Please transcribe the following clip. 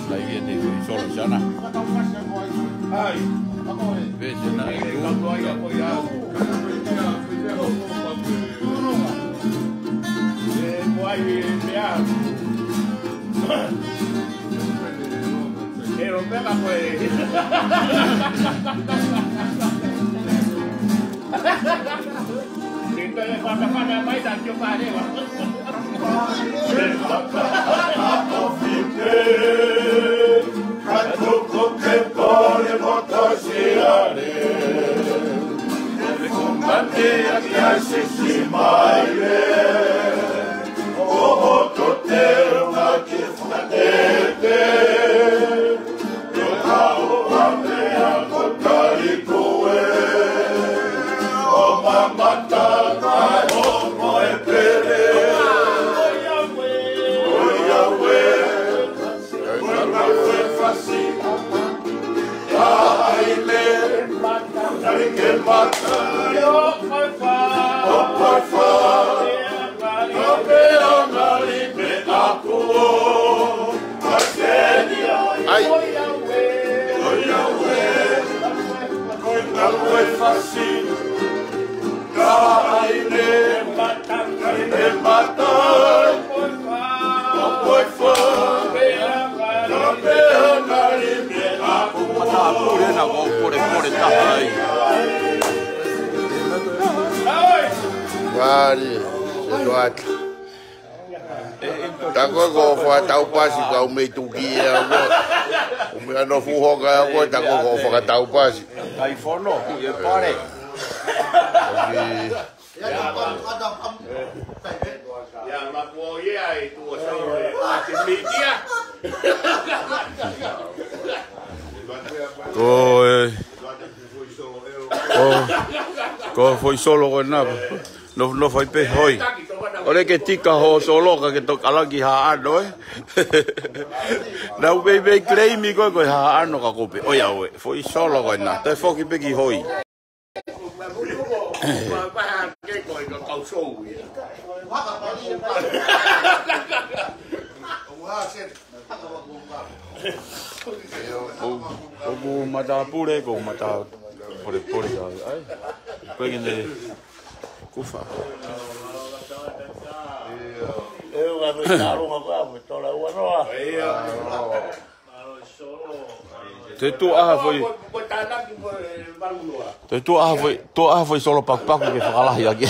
Lai via te solo sana. Ai. Vece na Pero pega pues. Entonces cuando van a bailar yo paré. Vale, Eduardo. Tako ko fa tau pasi ka me tukia ko. O me no fuho ka ko tako ko fa tau pasi. ai fono e pare. Ya ma puoi ai tuo solo ti mitia. Ko foi solo ko na. No foi pe hoi. Ore ke tika ho solo ka ke to kala ki ha ano Na be crei mi ko ha ano ka ko pe. Oia we foi solo ko na. Te foki pe ki hoi. O mata pure ko mata pure ai. Pegende kufa. Eu vou dar uma coisa, tô lá o ano. Te tu aha foi. Te tu aha foi solo pak ke fakalahi aki.